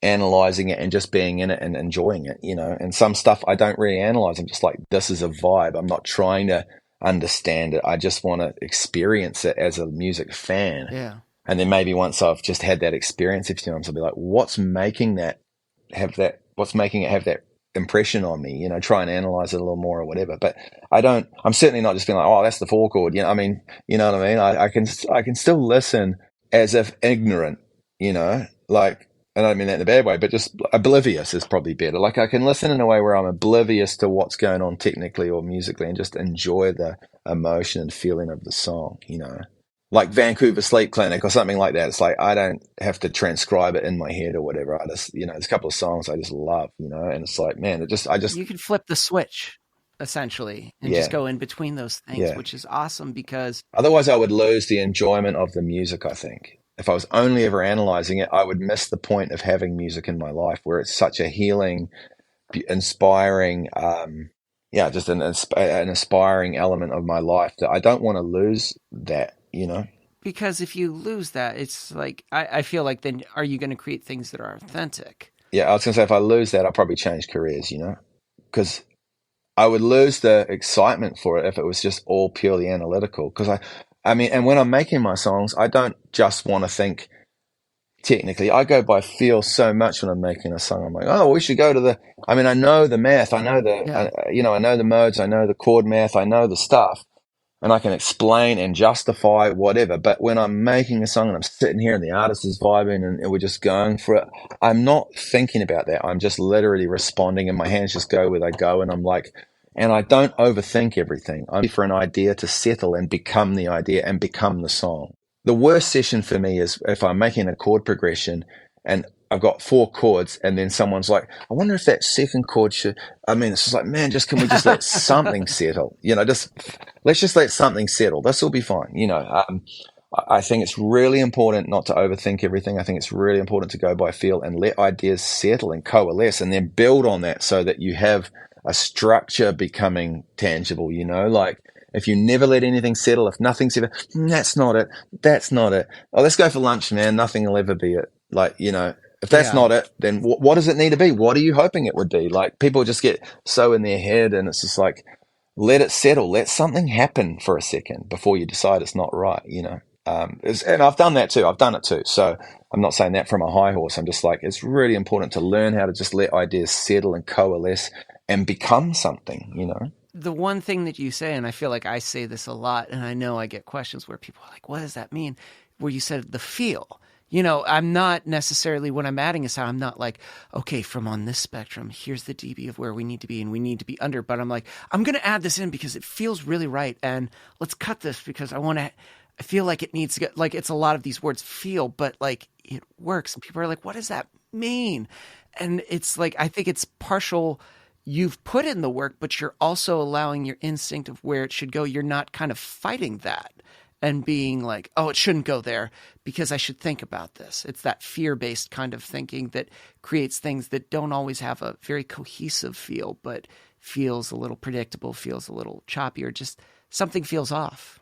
analyzing it and just being in it and enjoying it, And some stuff I don't really analyze. I'm just like, this is a vibe. I'm not trying to understand it. I just want to experience it as a music fan. Yeah. And then maybe once I've just had that experience a few times, I'll be like, what's making it have that impression on me, try and analyze it a little more or whatever. But I'm certainly not just being like, oh, that's the 4 chord. I mean, you know what I mean? I can still listen as if ignorant you know, like, and I don't mean that in a bad way, but just oblivious is probably better. Like I can listen in a way where I'm oblivious to what's going on technically or musically and just enjoy the emotion and feeling of the song, you know, like Vancouver Sleep Clinic or something like that. It's like, I don't have to transcribe it in my head or whatever. I just, you know, there's a couple of songs I just love, you know, and it's like, man, you can flip the switch essentially and yeah, just go in between those things, yeah. which is awesome because Otherwise I would lose the enjoyment of the music, I think. If I was only ever analyzing it, I would miss the point of having music in my life where it's such a healing, inspiring, just an aspiring element of my life that I don't want to lose that, you know? because if you lose that, it's like I feel like then are you going to create things that are authentic? Yeah, I was going to say, if I lose that, I'll probably change careers, you know? Because I would lose the excitement for it if it was just all purely analytical. Because I mean, and when I'm making my songs, I don't just want to think technically. I go by feel so much when I'm making a song. I'm like, oh, we should go to the. I mean, I know the math, I know I know the modes, I know the chord math, I know the stuff, and I can explain and justify whatever. But when I'm making a song and I'm sitting here and the artist is vibing and we're just going for it, I'm not thinking about that. I'm just literally responding, and my hands just go where they go, and I'm like. And I don't overthink everything. I'm ready for an idea to settle and become the idea and become the song. The worst session for me is if I'm making a chord progression and I've got 4 chords and then someone's like, I wonder if that second chord should, I mean, it's just like, man, can we just let something settle? You know, let's just let something settle. This will be fine. You know, I think it's really important not to overthink everything. I think it's really important to go by feel and let ideas settle and coalesce and then build on that so that you have a structure becoming tangible, you know, like if you never let anything settle, if nothing's ever, that's not it. That's not it. Oh, let's go for lunch, man. Nothing will ever be it. Like, you know, if that's not it, then what does it need to be? What are you hoping it would be? Like people just get so in their head and it's just like, let it settle. Let something happen for a second before you decide it's not right, you know? And I've done that too. I've done it too. So I'm not saying that from a high horse. I'm just like, it's really important to learn how to just let ideas settle and coalesce and become something, you know? The one thing that you say, and I feel like I say this a lot, and I know I get questions where people are like, what does that mean? Where you said the feel. You know, I'm not necessarily, when I'm adding a sound, I'm not like, okay, from on this spectrum, here's the dB of where we need to be and we need to be under. But I'm like, I'm going to add this in because it feels really right. And let's cut this because I feel like it needs to get, like, it's a lot of these words feel, but like it works. And people are like, what does that mean? And it's like, I think it's partial. You've put in the work, but you're also allowing your instinct of where it should go. You're not kind of fighting that and being like, oh, it shouldn't go there because I should think about this. It's that fear-based kind of thinking that creates things that don't always have a very cohesive feel, but feels a little predictable, feels a little choppy, or just something feels off.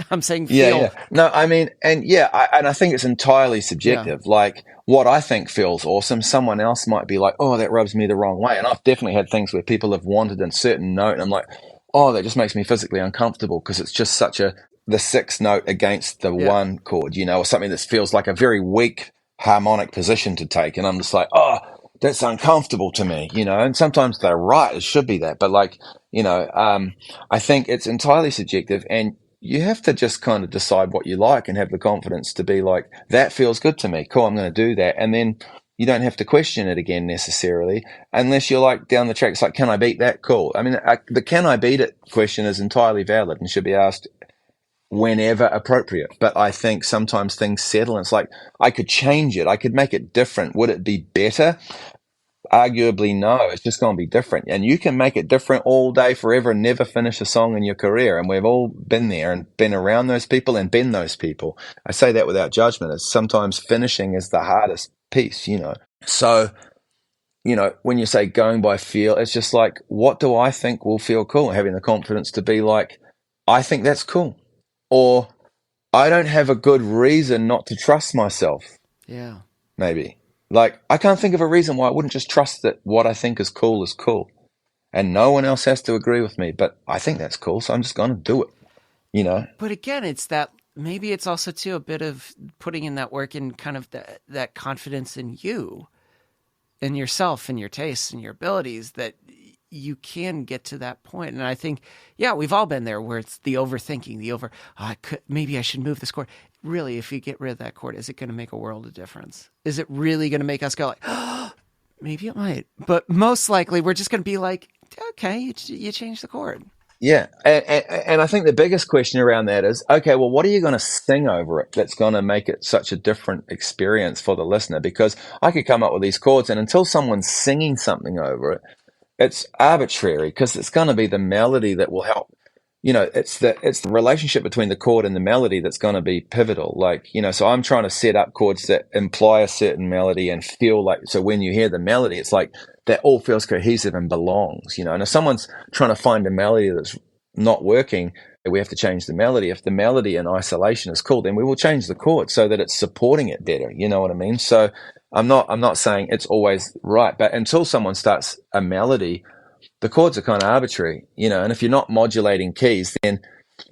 I'm saying feel. Yeah. No, I mean, and I think it's entirely subjective. Yeah. Like what I think feels awesome, someone else might be like, oh, that rubs me the wrong way. And I've definitely had things where people have wanted a certain note and I'm like, oh, that just makes me physically uncomfortable because it's just the 6th note against the 1 chord, you know, or something that feels like a very weak harmonic position to take. And I'm just like, oh, that's uncomfortable to me, you know, and sometimes they're right. It should be that. But like, you know, I think it's entirely subjective and you have to just kind of decide what you like and have the confidence to be like, that feels good to me. Cool. I'm going to do that. And then you don't have to question it again necessarily unless you're like down the track. It's like, can I beat that? Cool. I mean, the can I beat it question is entirely valid and should be asked whenever appropriate. But I think sometimes things settle and it's like, I could change it. I could make it different. Would it be better? Arguably, no. It's just going to be different. And you can make it different all day forever and never finish a song in your career. And we've all been there and been around those people and been those people. I say that without judgment. It's sometimes finishing is the hardest piece, you know. So, you know, when you say going by feel, it's just like, what do I think will feel cool? Having the confidence to be like, I think that's cool. Or I don't have a good reason not to trust myself. Yeah. Maybe. Like, I can't think of a reason why I wouldn't just trust that what I think is cool. And no one else has to agree with me, but I think that's cool, so I'm just going to do it, you know? But again, it's that, maybe it's also too a bit of putting in that work and kind of that confidence in you, in yourself, and your tastes and your abilities that you can get to that point. And I think, yeah, we've all been there where it's the overthinking, maybe I should move the score. really, if you get rid of that chord, is it going to make a world of difference? Is it really going to make us go like, oh, maybe it might. But most likely, we're just going to be like, okay, you change the chord. Yeah. And I think the biggest question around that is, okay, well, what are you going to sing over it that's going to make it such a different experience for the listener? Because I could come up with these chords, and until someone's singing something over it, it's arbitrary, because it's going to be the melody that will help. It's the relationship between the chord and the melody that's going to be pivotal. Like, so I'm trying to set up chords that imply a certain melody and feel like, so when you hear the melody, it's like that all feels cohesive and belongs, and if someone's trying to find a melody that's not working, we have to change the melody. If the melody in isolation is cool, then we will change the chord so that it's supporting it better. You know what I mean? So I'm not saying it's always right, but until someone starts a melody, the chords are kind of arbitrary, and if you're not modulating keys, then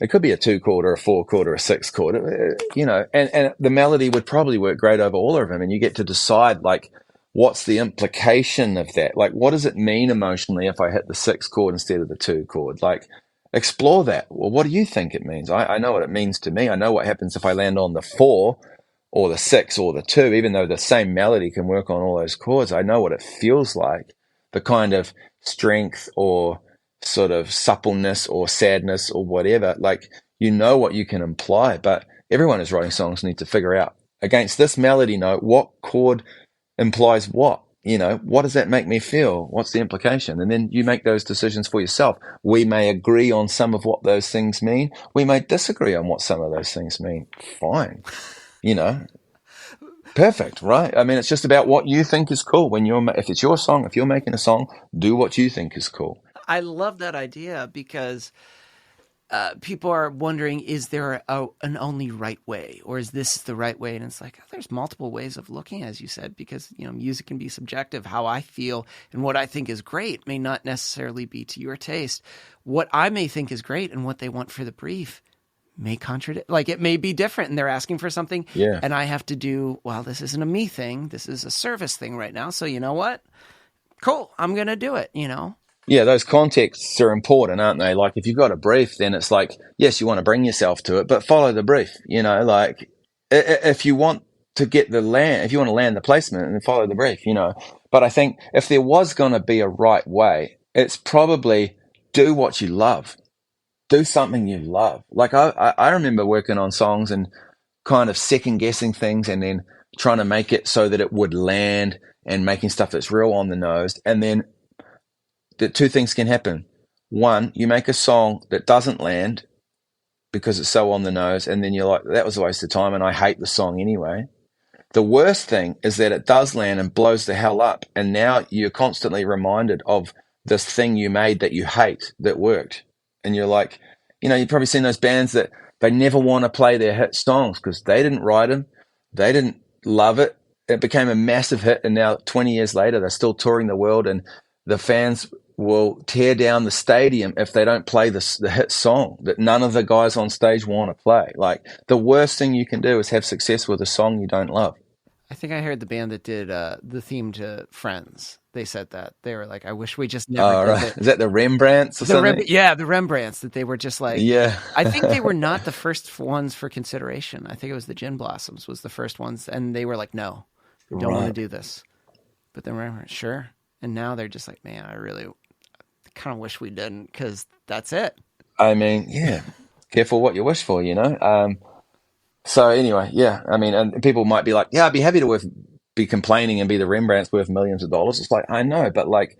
it could be a 2 chord or a 4 chord or a 6 chord, and the melody would probably work great over all of them. And you get to decide, like, what's the implication of that? Like, what does it mean emotionally if I hit the 6 chord instead of the 2 chord? Like, explore that. Well, what do you think it means? I know what it means to me. I know what happens if I land on the 4 or the 6 or the 2, even though the same melody can work on all those chords. I know what it feels like, the kind of strength or sort of suppleness or sadness or whatever. Like, what you can imply, but everyone who's writing songs need to figure out, against this melody note, what chord implies what. What does that make me feel? What's the implication? And then you make those decisions for yourself. We may agree on some of what those things mean. We may disagree on what some of those things mean. Fine. Perfect, right? I mean, it's just about what you think is cool. If it's your song, if you're making a song, do what you think is cool. I love that idea, because people are wondering, is there an only right way, or is this the right way? And it's like, there's multiple ways of looking, as you said, because, music can be subjective. How I feel and what I think is great may not necessarily be to your taste. What I may think is great and what they want for the brief may contradict, like, it may be different, and they're asking for something. Yeah. And I have to do, well, this isn't a me thing. This is a service thing right now. So you know what? Cool. I'm going to do it, Yeah, those contexts are important, aren't they? Like, if you've got a brief, then it's like, yes, you want to bring yourself to it, but follow the brief, like, if you want to get if you want to land the placement, then follow the brief, But I think if there was going to be a right way, it's probably do what you love. Do something you love. Like, I remember working on songs and kind of second guessing things, and then trying to make it so that it would land, and making stuff that's real on the nose. And then the 2 things can happen. One, you make a song that doesn't land because it's so on the nose, and then you're like, that was a waste of time, and I hate the song anyway. The worst thing is that it does land and blows the hell up, and now you're constantly reminded of this thing you made that you hate that worked. And you're like, you've probably seen those bands that they never want to play their hit songs because they didn't write them, they didn't love it. It became a massive hit, and now 20 years later, they're still touring the world, and the fans will tear down the stadium if they don't play the hit song that none of the guys on stage want to play. Like, the worst thing you can do is have success with a song you don't love. I think I heard the band that did the theme to Friends. They said that. They were like, I wish we just never did it. Is that the Rembrandts or something? The Rembrandts, that they were just like... Yeah. I think they were not the first ones for consideration. I think it was the Gin Blossoms was the first ones, and they were like, no, we don't want to do this. But then we're sure. And now they're just like, man, I really kind of wish we didn't, because that's it. I mean, yeah. Careful what you wish for, So anyway, yeah, I mean, and people might be like, yeah, I'd be happy to be complaining and be the Rembrandts worth millions of dollars. It's like, I know, but like,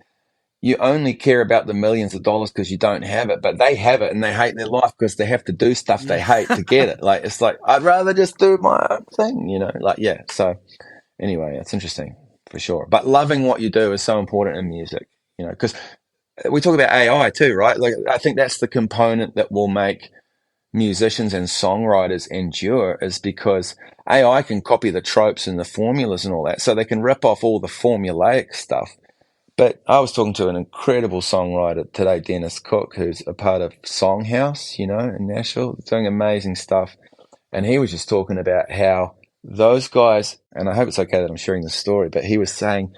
you only care about the millions of dollars because you don't have it, but they have it and they hate their life because they have to do stuff they hate to get it. Like, it's like, I'd rather just do my own thing, like, yeah. So anyway, it's interesting for sure. But loving what you do is so important in music, because we talk about AI too, right? Like, I think that's the component that will make musicians and songwriters endure, is because AI can copy the tropes and the formulas and all that, so they can rip off all the formulaic stuff. But I was talking to an incredible songwriter today, Dennis Cook, who's a part of Songhouse, in Nashville, doing amazing stuff. And he was just talking about how those guys, and I hope it's okay that I'm sharing this story, but he was saying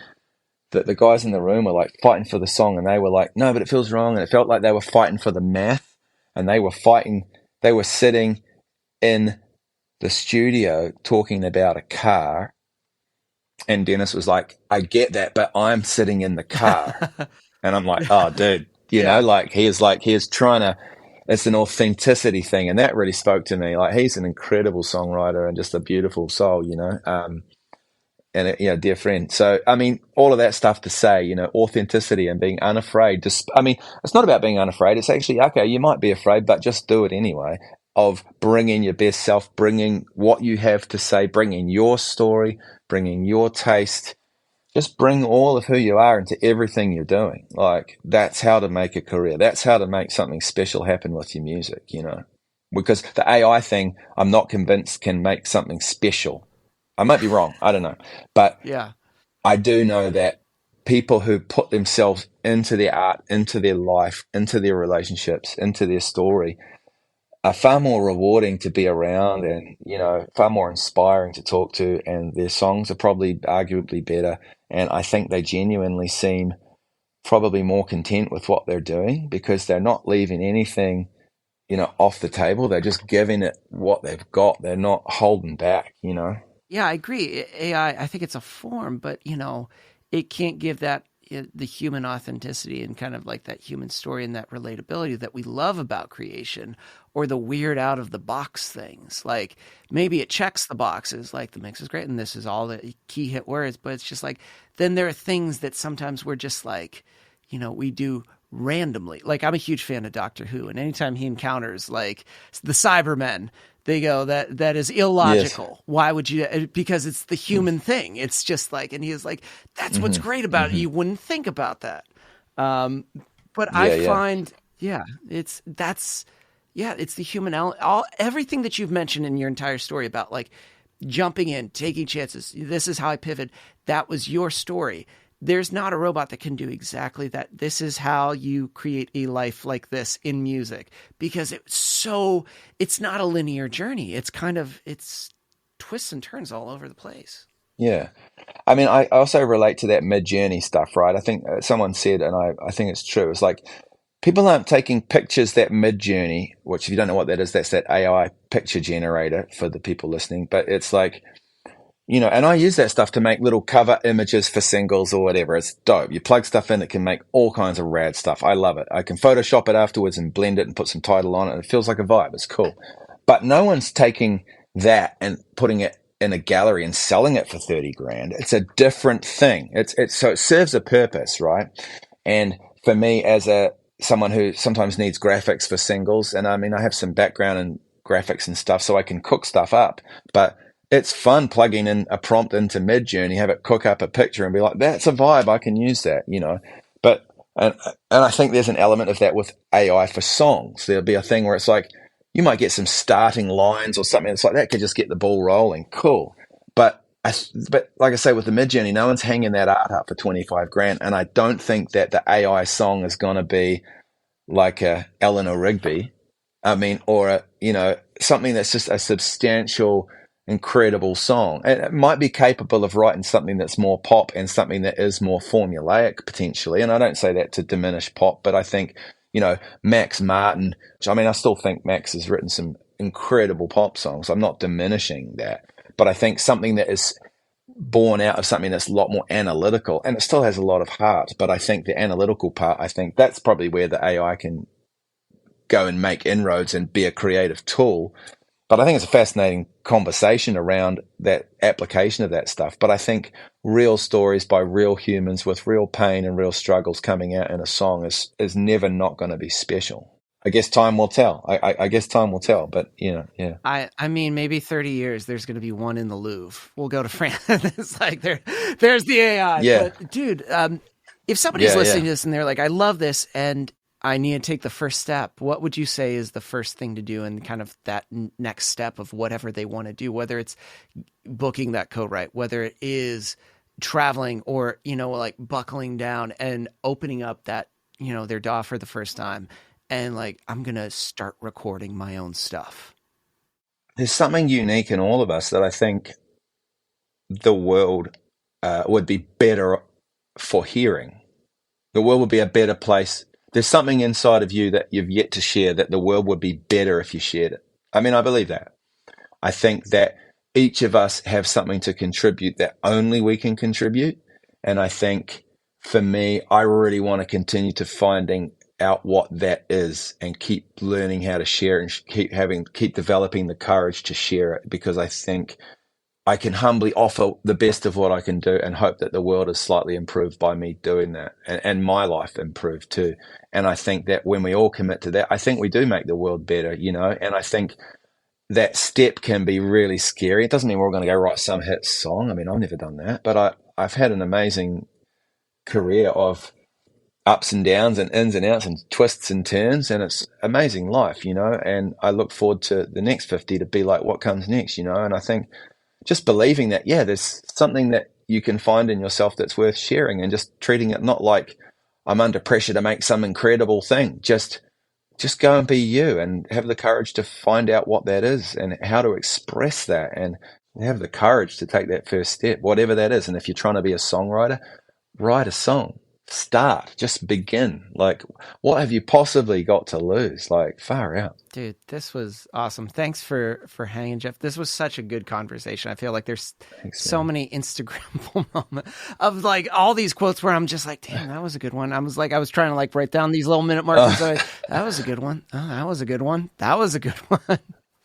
that the guys in the room were like fighting for the song, and they were like, no, but it feels wrong. And it felt like they were fighting for the math, and they were sitting in the studio talking about a car, and Dennis was like, I get that, but I'm sitting in the car. And I'm like, oh, dude, Yeah. he is trying to, it's an authenticity thing. And that really spoke to me. Like, he's an incredible songwriter and just a beautiful soul, and a dear friend. So, I mean, all of that stuff to say, authenticity and being unafraid. It's not about being unafraid. It's actually, okay, you might be afraid, but just do it anyway, of bringing your best self, bringing what you have to say, bringing your story, bringing your taste. Just bring all of who you are into everything you're doing. Like, that's how to make a career. That's how to make something special happen with your music, Because the AI thing, I'm not convinced can make something special. I might be wrong. I don't know. But Yeah. I do know that people who put themselves into their art, into their life, into their relationships, into their story are far more rewarding to be around and, far more inspiring to talk to. And their songs are probably arguably better. And I think they genuinely seem probably more content with what they're doing because they're not leaving anything, off the table. They're just giving it what they've got. They're not holding back, Yeah, I agree. AI, I think it's a form, but it can't give that the human authenticity and kind of like that human story and that relatability that we love about creation, or the weird out of the box things. Like, maybe it checks the boxes, like the mix is great and this is all the key hit words, but it's just like, then there are things that sometimes we're just like, we do randomly. Like, I'm a huge fan of Doctor Who, and anytime he encounters like the Cybermen, they go, that is illogical. Yes. Why would you? Because it's the human thing. It's just like, and he's like, that's what's great about it. You wouldn't think about that. But I find, it's the human element. Everything that you've mentioned in your entire story about like jumping in, taking chances. This is how I pivot. That was your story. There's not a robot that can do exactly that. This is how you create a life like this in music, because it's not a linear journey. It's it's twists and turns all over the place. Yeah. I mean, I also relate to that mid-journey stuff, right? I think someone said, and I think it's true, it's like people aren't taking pictures that mid-journey, which if you don't know what that is, that's that AI picture generator for the people listening. But it's like, and I use that stuff to make little cover images for singles or whatever. It's dope. You plug stuff in, it can make all kinds of rad stuff. I love it. I can Photoshop it afterwards and blend it and put some title on it. It feels like a vibe. It's cool. But no one's taking that and putting it in a gallery and selling it for 30 grand. It's a different thing. So it serves a purpose, right? And for me, as someone who sometimes needs graphics for singles, and I mean, I have some background in graphics and stuff, so I can cook stuff up, but it's fun plugging in a prompt into Midjourney, have it cook up a picture and be like, that's a vibe, I can use that, But, and I think there's an element of that with AI for songs. There'll be a thing where it's like, you might get some starting lines or something. It's like, that could just get the ball rolling. Cool. But like I say, with the Midjourney, no one's hanging that art up for 25 grand. And I don't think that the AI song is going to be like a Eleanor Rigby. I mean, or something that's just a substantial, incredible song. It might be capable of writing something that's more pop and something that is more formulaic potentially. And I don't say that to diminish pop, but I think, Max Martin, I mean, I still think Max has written some incredible pop songs. I'm not diminishing that, but I think something that is born out of something that's a lot more analytical, and it still has a lot of heart, but I think the analytical part, I think that's probably where the AI can go and make inroads and be a creative tool. But I think it's a fascinating conversation around that application of that stuff. But I think real stories by real humans with real pain and real struggles coming out in a song is never not going to be special. I guess time will tell. I guess time will tell, but yeah. I mean, maybe 30 years, there's going to be one in the Louvre. We'll go to France. It's like, there's the AI. Yeah. But dude, if somebody's listening to this and they're like, I love this and I need to take the first step, what would you say is the first thing to do and kind of that next step of whatever they want to do, whether it's booking that co-write, whether it is traveling or, like buckling down and opening up that, their DAW for the first time and like, I'm going to start recording my own stuff? There's something unique in all of us that I think the world would be better for hearing. The world would be a better place. There's something inside of you that you've yet to share that the world would be better if you shared it. I mean, I believe that. I think that each of us have something to contribute that only we can contribute. And I think for me, I really want to continue to finding out what that is and keep learning how to share and keep developing the courage to share it, because I think I can humbly offer the best of what I can do and hope that the world is slightly improved by me doing that, and my life improved too. And I think that when we all commit to that, I think we do make the world better, and I think that step can be really scary. It doesn't mean we're all going to go write some hit song. I mean, I've never done that, but I've had an amazing career of ups and downs and ins and outs and twists and turns, and it's amazing life, and I look forward to the next 50 to be like what comes next, and I think just believing that, there's something that you can find in yourself that's worth sharing, and just treating it not like I'm under pressure to make some incredible thing. Just go and be you, and have the courage to find out what that is and how to express that, and have the courage to take that first step, whatever that is. And if you're trying to be a songwriter, write a song. Start, just begin. Like, what have you possibly got to lose? Like, far out. Dude, this was awesome. Thanks for hanging, Geoff. This was such a good conversation. I feel like there's so many Instagrammable moments of like all these quotes where I'm just like, damn, that was a good one. I was trying to like write down these little minute markers. That was a good one. Oh, that was a good one. That was a good one.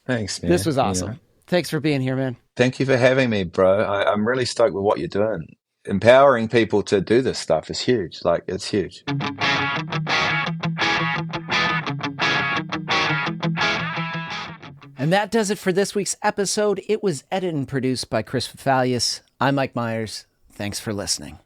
Thanks, man. This was awesome. Thanks for being here, man. Thank you for having me, bro. I'm really stoked with what you're doing. Empowering people to do this stuff is huge. Like, it's huge. And that does it for this week's episode. It was edited and produced by Chris Fafalius. I'm Mike Myers. Thanks for listening.